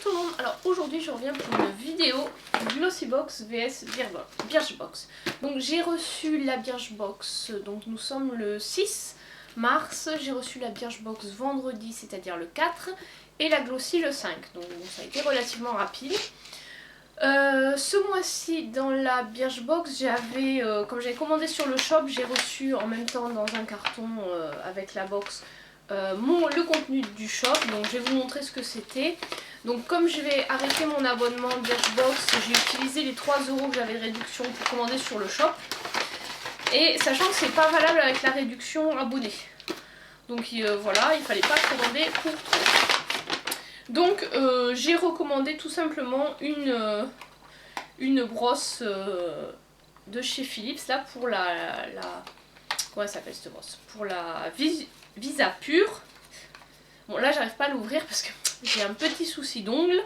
tout le monde, alors aujourd'hui je reviens pour une vidéo Glossybox vs Birchbox. Donc j'ai reçu la Birchbox, donc nous sommes le 6 mars, j'ai reçu la Birchbox vendredi, c'est-à-dire le 4, et la Glossy le 5, donc ça a été relativement rapide. Ce mois-ci dans la Birchbox, j'avais, comme j'avais commandé sur le shop, j'ai reçu en même temps dans un carton avec la box le contenu du shop, donc je vais vous montrer ce que c'était. Donc comme je vais arrêter mon abonnement Birchbox, j'ai utilisé les 3 € que j'avais de réduction pour commander sur le shop. Et sachant que c'est pas valable avec la réduction abonné. Donc voilà, il fallait pas commander pour trop. Donc j'ai recommandé tout simplement une brosse de chez Philips là pour comment elle s'appelle cette brosse? Pour la Visa Pure. Bon là j'arrive pas à l'ouvrir parce que j'ai un petit souci d'ongle.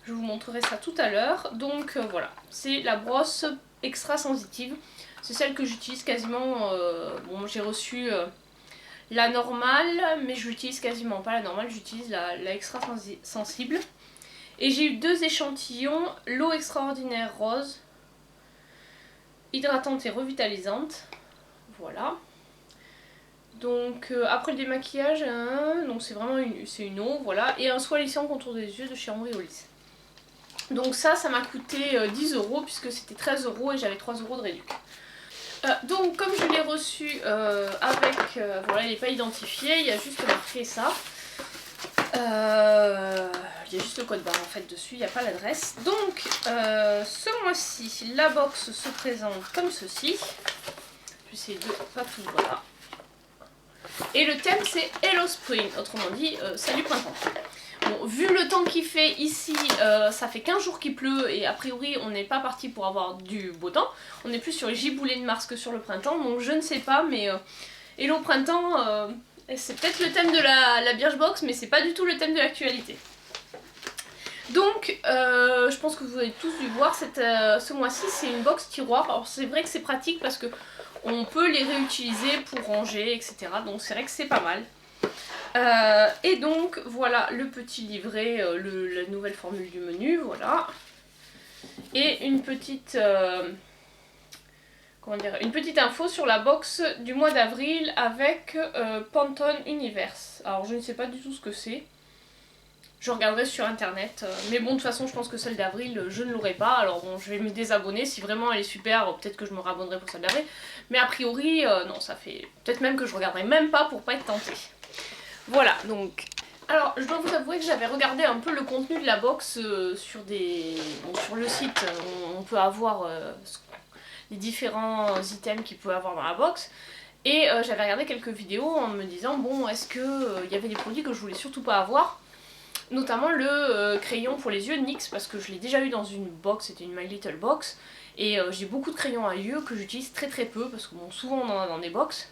Je vous montrerai ça tout à l'heure. Donc voilà, c'est la brosse extra sensitive. C'est celle que j'utilise quasiment. Bon j'ai reçu la normale, mais je l'utilise quasiment pas la normale, j'utilise la extra sensible. Et j'ai eu 2 échantillons, l'eau extraordinaire rose, hydratante et revitalisante. Voilà. Donc après le démaquillage, donc c'est vraiment une eau, voilà. Et un soin lissant contour des yeux de chez Ambriolis. Donc ça m'a coûté 10 € puisque c'était 13 € et j'avais 3 € de réduction. Donc comme je l'ai reçu avec, voilà il n'est pas identifié, il y a juste marqué ça. Il y a juste le code barre en fait dessus, il n'y a pas l'adresse. Donc ce mois-ci, la box se présente comme ceci. J'essaie de pas tout voilà. Et le thème c'est Hello Spring, autrement dit salut printemps. Bon, vu le temps qu'il fait ici, ça fait 15 jours qu'il pleut et a priori on n'est pas parti pour avoir du beau temps. On est plus sur les giboulées de mars que sur le printemps, donc je ne sais pas, mais hello printemps, c'est peut-être le thème de la Birchbox, mais c'est pas du tout le thème de l'actualité. Donc je pense que vous avez tous dû voir, ce mois-ci c'est une box tiroir. Alors c'est vrai que c'est pratique parce que on peut les réutiliser pour ranger, etc. Donc c'est vrai que c'est pas mal. Et donc voilà le petit livret, la nouvelle formule du menu, voilà. Et une petite, comment dire, une petite info sur la box du mois d'avril avec Pantone Universe. Alors je ne sais pas du tout ce que c'est. Je regarderai sur internet, mais bon de toute façon je pense que celle d'avril je ne l'aurai pas, alors bon je vais me désabonner, si vraiment elle est super peut-être que je me rabonnerai pour celle d'avril, mais a priori non ça fait, peut-être même que je regarderai même pas pour pas être tentée. Voilà donc, alors je dois vous avouer que j'avais regardé un peu le contenu de la box sur le site, on peut avoir les différents items qu'il peut avoir dans la box. Et j'avais regardé quelques vidéos en me disant bon est-ce que y avait des produits que je voulais surtout pas avoir. Notamment le crayon pour les yeux NYX parce que je l'ai déjà eu dans une box, c'était une My Little Box. Et j'ai beaucoup de crayons à yeux que j'utilise très peu parce que bon, souvent on en a dans des box.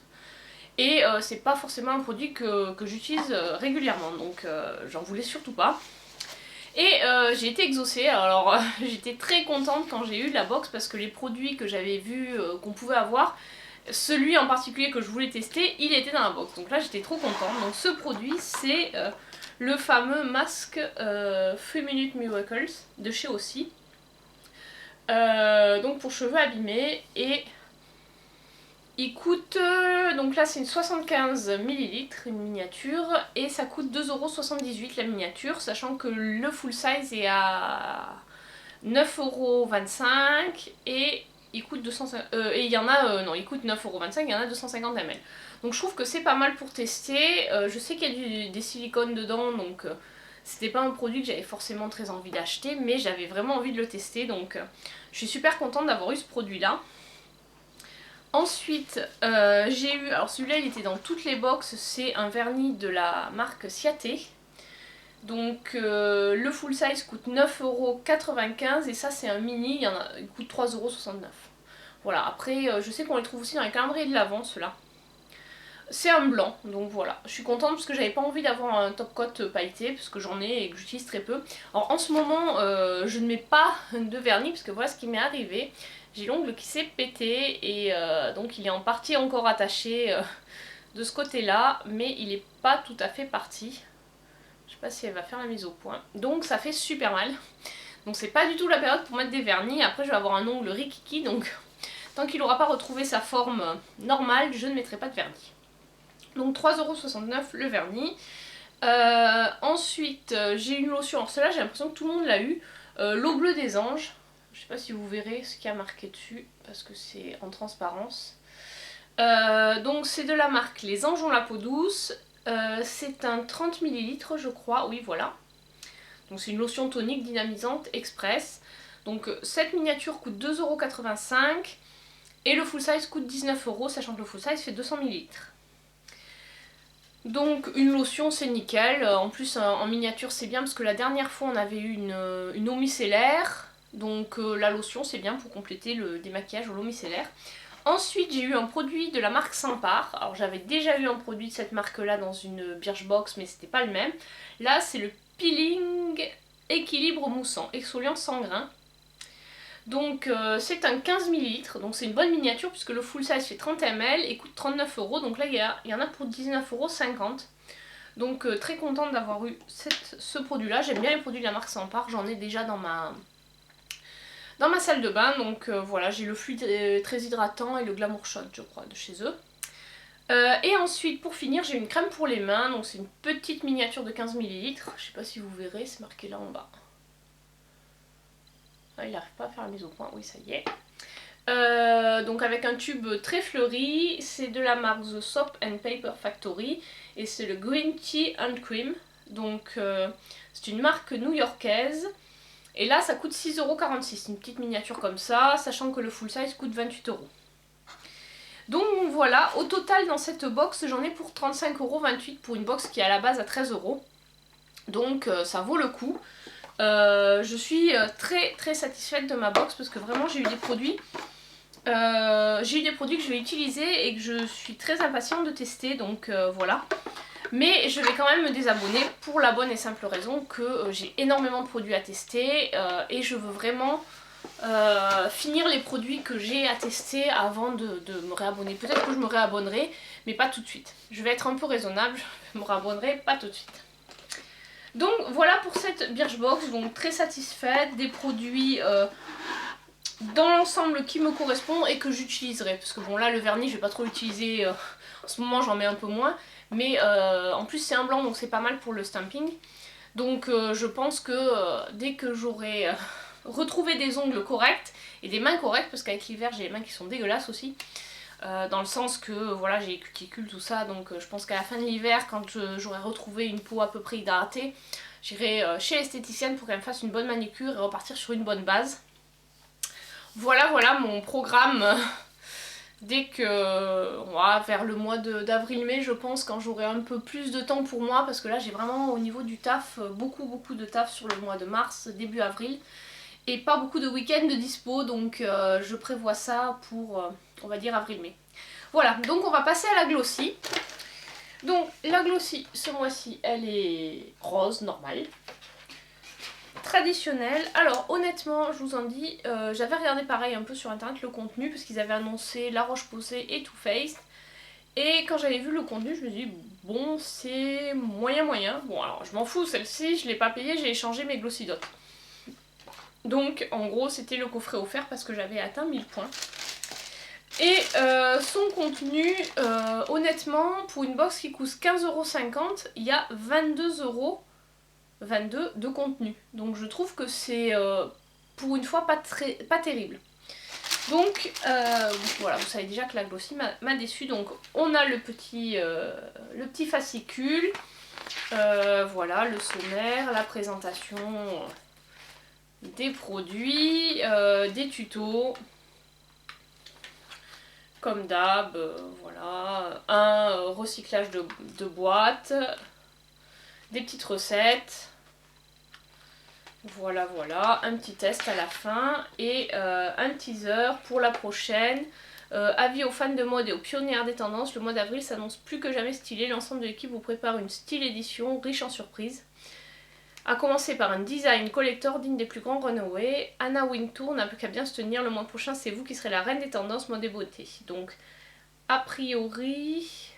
Et c'est pas forcément un produit que j'utilise régulièrement, donc j'en voulais surtout pas. Et j'ai été exaucée, alors j'étais très contente quand j'ai eu la box parce que les produits que j'avais vus qu'on pouvait avoir, celui en particulier que je voulais tester, il était dans la box. Donc là j'étais trop contente. Donc ce produit c'est le fameux masque 3 Minute Miracles de chez Aussie. Donc pour cheveux abîmés, et il coûte, donc là c'est une 75 ml, une miniature, et ça coûte 2,78 € la miniature, sachant que le full size est à 9,25 € et il coûte 250, et il y en a, non il coûte 9,25 €, il y en a 250 ml. Donc je trouve que c'est pas mal pour tester, je sais qu'il y a des silicones dedans, donc c'était pas un produit que j'avais forcément très envie d'acheter, mais j'avais vraiment envie de le tester, donc je suis super contente d'avoir eu ce produit là. Ensuite j'ai eu, alors celui-là il était dans toutes les boxes, c'est un vernis de la marque Ciaté. Donc le full size coûte 9,95 € et ça c'est un mini, il coûte 3,69 €. Voilà, après je sais qu'on les trouve aussi dans les calendriers de l'Avent ceux-là. C'est un blanc, donc voilà. Je suis contente parce que j'avais pas envie d'avoir un top coat pailleté parce que j'en ai et que j'utilise très peu. Alors en ce moment je ne mets pas de vernis parce que voilà ce qui m'est arrivé. J'ai l'ongle qui s'est pété et donc il est en partie encore attaché de ce côté là, mais il est pas tout à fait parti. Je sais pas si elle va faire la mise au point. Donc ça fait super mal. Donc c'est pas du tout la période pour mettre des vernis. Après je vais avoir un ongle rikiki, donc tant qu'il n'aura pas retrouvé sa forme normale, je ne mettrai pas de vernis. Donc 3,69€ le vernis. Ensuite j'ai une lotion, alors celle-là j'ai l'impression que tout le monde l'a eu. L'eau bleue des anges. Je sais pas si vous verrez ce qu'il y a marqué dessus parce que c'est en transparence. Donc c'est de la marque Les Anges ont la peau douce. C'est un 30 ml je crois, oui voilà. Donc c'est une lotion tonique dynamisante express. Donc cette miniature coûte 2,85€ et le full size coûte 19€, sachant que le full size fait 200 ml. Donc une lotion c'est nickel, en plus en miniature c'est bien parce que la dernière fois on avait eu une eau micellaire. Donc la lotion c'est bien pour compléter le démaquillage au l'eau micellaire. Ensuite j'ai eu un produit de la marque Sampar. Alors j'avais déjà eu un produit de cette marque là dans une Birchbox mais c'était pas le même. Là c'est le peeling équilibre moussant, exfoliant sans grains. Donc c'est un 15 ml, donc c'est une bonne miniature puisque le full size fait 30 ml et coûte 39€. Donc là il y en a pour 19,50€. Donc très contente d'avoir eu ce produit là. J'aime bien les produits de la marque Sampar, j'en ai déjà dans ma salle de bain. Donc voilà, j'ai le fluide très hydratant et le Glamour Shot je crois de chez eux. Et ensuite pour finir j'ai une crème pour les mains, donc c'est une petite miniature de 15 ml. Je sais pas si vous verrez, c'est marqué là en bas. Ah, il n'arrive pas à faire la mise au point, oui ça y est. Donc avec un tube très fleuri, c'est de la marque The Soap and Paper Factory et c'est le Green Tea and Cream. Donc c'est une marque new-yorkaise et là ça coûte 6,46€, une petite miniature comme ça, sachant que le full size coûte 28€. Donc voilà, au total dans cette box j'en ai pour 35,28€ pour une box qui est à la base à 13€. Donc ça vaut le coup. Je suis très satisfaite de ma box parce que vraiment j'ai eu des produits que je vais utiliser et que je suis très impatiente de tester, donc voilà. Mais je vais quand même me désabonner pour la bonne et simple raison que j'ai énormément de produits à tester et je veux vraiment finir les produits que j'ai à tester avant de me réabonner. Peut-être que je me réabonnerai mais pas tout de suite. Je vais être un peu raisonnable, je me réabonnerai pas tout de suite. Donc voilà pour cette Birchbox, donc très satisfaite, des produits dans l'ensemble qui me correspondent et que j'utiliserai. Parce que bon là le vernis je vais pas trop l'utiliser, en ce moment j'en mets un peu moins. Mais en plus c'est un blanc donc c'est pas mal pour le stamping. Donc je pense que dès que j'aurai retrouvé des ongles corrects et des mains correctes, parce qu'avec l'hiver j'ai les mains qui sont dégueulasses aussi. Dans le sens que voilà j'ai les cuticules tout ça, donc je pense qu'à la fin de l'hiver quand j'aurai retrouvé une peau à peu près hydratée, j'irai chez l'esthéticienne pour qu'elle me fasse une bonne manicure et repartir sur une bonne base. Voilà mon programme dès que vers le mois d'avril-mai je pense, quand j'aurai un peu plus de temps pour moi, parce que là j'ai vraiment au niveau du taf beaucoup de taf sur le mois de mars, début avril. Et pas beaucoup de week-ends de dispo, donc je prévois ça pour, on va dire, avril-mai. Voilà, donc on va passer à la Glossy. Donc la Glossy, ce mois-ci, elle est rose, normale. Traditionnelle. Alors honnêtement, je vous en dis, j'avais regardé pareil un peu sur internet le contenu, parce qu'ils avaient annoncé La Roche-Posay et Too Faced. Et quand j'avais vu le contenu, je me dis, bon, c'est moyen. Bon alors, je m'en fous, celle-ci, je l'ai pas payée, j'ai échangé mes Glossy Dots. Donc en gros c'était le coffret offert parce que j'avais atteint 1000 points. Et son contenu, honnêtement, pour une box qui coûte 15,50€, il y a 22 de contenu. Donc je trouve que c'est pour une fois pas terrible. Donc voilà, vous savez déjà que la Glossy m'a déçue. Donc on a le petit fascicule, voilà le sommaire, la présentation des produits, des tutos, comme d'hab, voilà, un recyclage de boîtes, des petites recettes, voilà, un petit test à la fin et un teaser pour la prochaine. Avis aux fans de mode et aux pionnières des tendances, le mois d'avril s'annonce plus que jamais stylé, l'ensemble de l'équipe vous prépare une style édition riche en surprises. A commencer par un design collector digne des plus grands runaways. Anna Wintour n'a plus qu'à bien se tenir, le mois prochain c'est vous qui serez la reine des tendances mode et beauté. Donc a priori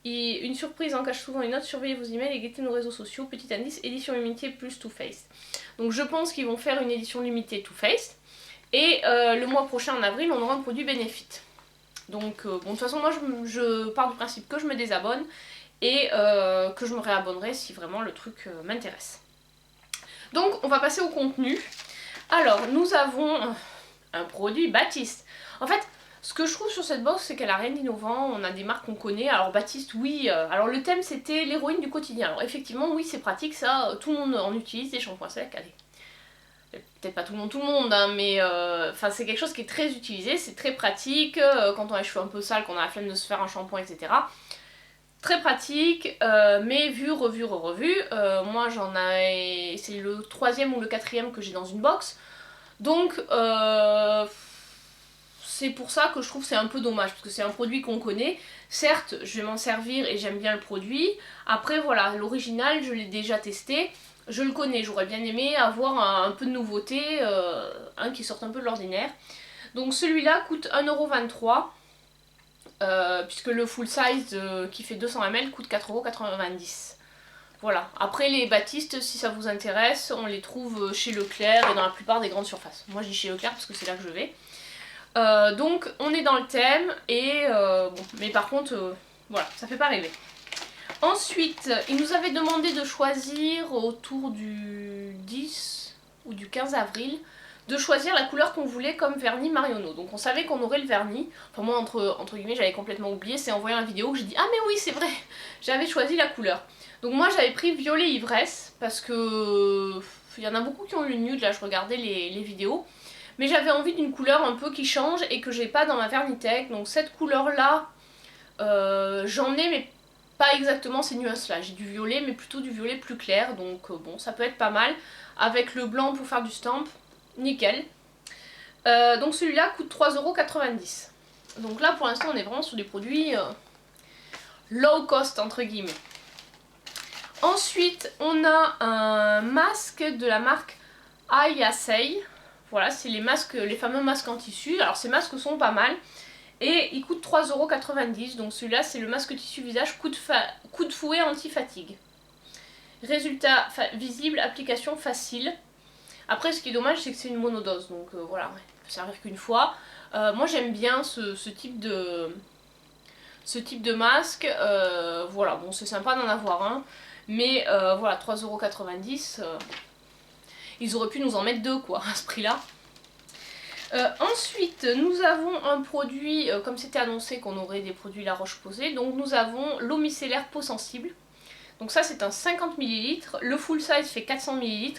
Et une surprise en cache souvent une autre, surveillez vos emails et guettez nos réseaux sociaux. Petit indice, édition limitée plus Too Faced. Donc je pense qu'ils vont faire une édition limitée Too Faced. Et le mois prochain en avril, on aura un produit Benefit. Donc bon, de toute façon moi je pars du principe que je me désabonne et que je me réabonnerai si vraiment le truc m'intéresse. Donc on va passer au contenu. Alors nous avons un produit Baptiste. En fait, ce que je trouve sur cette box, c'est qu'elle a rien d'innovant, on a des marques qu'on connaît. Alors Baptiste, oui, alors le thème c'était l'héroïne du quotidien. Alors effectivement, oui, c'est pratique, ça, tout le monde en utilise, des shampoings secs, allez. Peut-être pas tout le monde, hein, mais enfin c'est quelque chose qui est très utilisé, c'est très pratique, quand on a les cheveux un peu sales, qu'on a la flemme de se faire un shampoing, etc. Très pratique, mais vu, revu, revu. Moi j'en ai, c'est le 3e ou le 4e que j'ai dans une box. Donc c'est pour ça que je trouve que c'est un peu dommage, parce que c'est un produit qu'on connaît. Certes, je vais m'en servir et j'aime bien le produit. Après voilà, l'original, je l'ai déjà testé. Je le connais, j'aurais bien aimé avoir un peu de nouveauté, un qui sorte un peu de l'ordinaire. Donc celui-là coûte 1,23€, puisque le full size qui fait 200 ml coûte 4,90€. Voilà, après les Baptiste, si ça vous intéresse, on les trouve chez Leclerc et dans la plupart des grandes surfaces. Moi je dis chez Leclerc parce que c'est là que je vais. Donc on est dans le thème et bon, mais par contre, voilà, ça fait pas rêver. Ensuite, il nous avait demandé de choisir autour du 10 ou du 15 avril, de choisir la couleur qu'on voulait comme vernis Marionneau. Donc on savait qu'on aurait le vernis, enfin moi entre guillemets j'avais complètement oublié, c'est en voyant la vidéo que j'ai dit ah mais oui c'est vrai, j'avais choisi la couleur. Donc moi j'avais pris violet ivresse, parce que il y en a beaucoup qui ont eu le nude, là je regardais les vidéos. Mais j'avais envie d'une couleur un peu qui change et que j'ai pas dans ma Vernitech, donc cette couleur là, j'en ai mais pas exactement ces nuances là, j'ai du violet mais plutôt du violet plus clair, donc bon ça peut être pas mal, avec le blanc pour faire du stamp, nickel. Donc celui-là coûte 3,90€. Donc là pour l'instant on est vraiment sur des produits low cost entre guillemets. Ensuite on a un masque de la marque Ayasei. Voilà, c'est les masques, les fameux masques en tissu. Alors ces masques sont pas mal. Et il coûte 3,90€, donc celui-là c'est le masque tissu visage coup de fouet anti-fatigue. Résultat visible, application facile. Après ce qui est dommage c'est que c'est une monodose, donc voilà, il peut servir qu'une fois. Moi j'aime bien ce type de masque, voilà, bon c'est sympa d'en avoir un, mais voilà, 3,90€, ils auraient pu nous en mettre deux quoi, à ce prix-là. Ensuite, nous avons un produit, comme c'était annoncé qu'on aurait des produits La Roche-Posay, donc nous avons l'eau micellaire peau sensible. Donc ça c'est un 50 ml, le full size fait 400 ml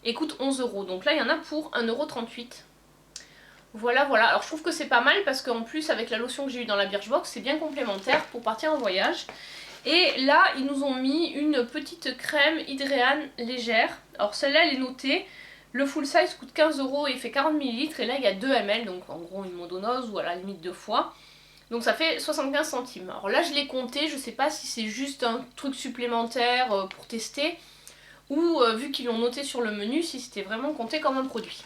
et coûte 11€. Donc là il y en a pour 1,38€. Voilà, voilà. Alors je trouve que c'est pas mal parce qu'en plus avec la lotion que j'ai eue dans la Birchbox, c'est bien complémentaire pour partir en voyage. Et là ils nous ont mis une petite crème Hydréane légère. Alors celle-là elle est notée. Le full size coûte 15€ et il fait 40 ml et là il y a 2 ml, donc en gros une monodose ou à la limite 2 fois. Donc ça fait 75 centimes. Alors là je l'ai compté, je sais pas si c'est juste un truc supplémentaire pour tester ou vu qu'ils l'ont noté sur le menu, si c'était vraiment compté comme un produit.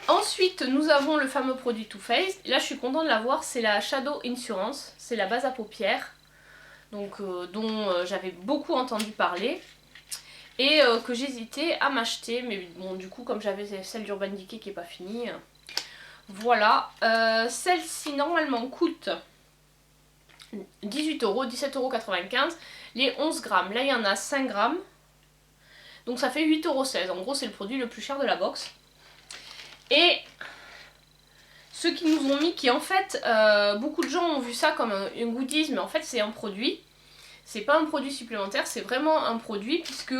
Ensuite nous avons le fameux produit Too Faced. Là je suis contente de l'avoir, c'est la Shadow Insurance, c'est la base à paupières, donc dont j'avais beaucoup entendu parler. Et que j'hésitais à m'acheter, mais bon du coup comme j'avais celle d'Urban Decay qui est pas finie, voilà. Celle-ci normalement coûte 18€, 17,95€, les 11 grammes, là il y en a 5 grammes, donc ça fait 8,16€, en gros c'est le produit le plus cher de la box. Et ceux qui nous ont mis, qui en fait, beaucoup de gens ont vu ça comme un goodies, mais en fait c'est un produit. C'est pas un produit supplémentaire, c'est vraiment un produit puisque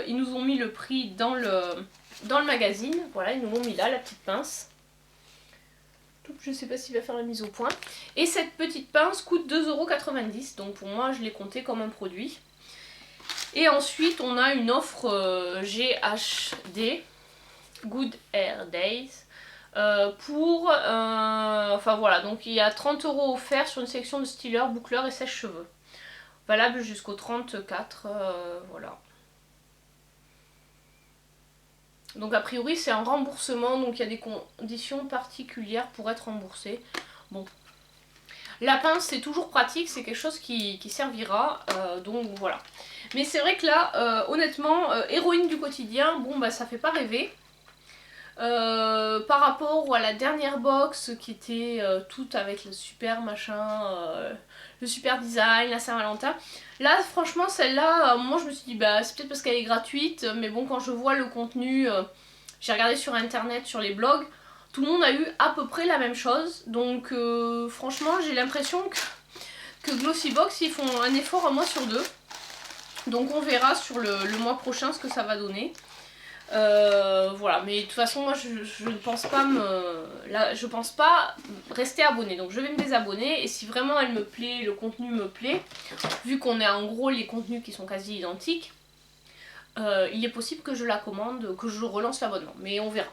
ils nous ont mis le prix dans le magazine. Voilà, ils nous l'ont mis là, la petite pince. Je sais pas s'il va faire la mise au point. Et cette petite pince coûte 2,90€, donc pour moi je l'ai compté comme un produit. Et ensuite on a une offre GHD, Good Hair Days, pour, enfin voilà, donc il y a 30€ offerts sur une section de styler, boucleur et sèche-cheveux. Valable jusqu'au 34, voilà. Donc a priori c'est un remboursement, donc il y a des conditions particulières pour être remboursé. Bon. La pince c'est toujours pratique, c'est quelque chose qui servira, donc voilà. Mais c'est vrai que là, honnêtement, héroïne du quotidien, bon bah ça fait pas rêver. Par rapport à la dernière box qui était toute avec le super machin, le super design, la Saint-Valentin. Là franchement celle-là, moi je me suis dit bah c'est peut-être parce qu'elle est gratuite, mais bon quand je vois le contenu, j'ai regardé sur internet, sur les blogs, tout le monde a eu à peu près la même chose. Donc franchement j'ai l'impression que Glossybox ils font un effort à mois sur deux. Donc on verra sur le mois prochain ce que ça va donner. Voilà, mais de toute façon moi je ne pense pas je pense pas rester abonnée, donc je vais me désabonner et si vraiment elle me plaît, le contenu me plaît, vu qu'on est en gros les contenus qui sont quasi identiques, il est possible que je la commande, que je relance l'abonnement, mais on verra.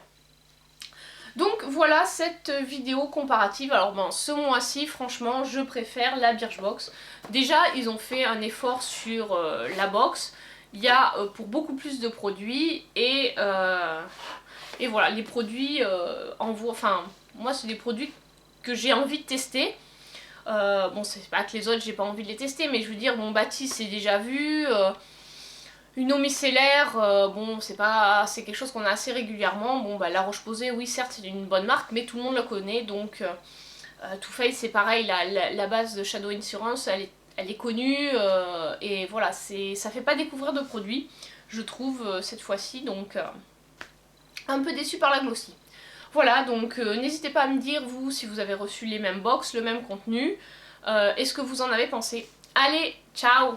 Donc voilà cette vidéo comparative. Alors bon, ce mois-ci franchement je préfère la Birchbox. Déjà ils ont fait un effort sur la box. Il y a pour beaucoup plus de produits et voilà, les produits enfin moi c'est des produits que j'ai envie de tester. Bon c'est pas que les autres j'ai pas envie de les tester, mais je veux dire bon Baptiste c'est déjà vu, une eau micellaire, bon c'est quelque chose qu'on a assez régulièrement. Bon bah la Roche-Posay oui certes c'est une bonne marque mais tout le monde la connaît, donc Too Faced c'est pareil, la base de Shadow Insurance elle est connue, et voilà, ça fait pas découvrir de produits, je trouve, cette fois-ci, donc un peu déçue par la Glossy. Voilà, donc n'hésitez pas à me dire, vous, si vous avez reçu les mêmes box, le même contenu, et ce que vous en avez pensé. Allez, ciao!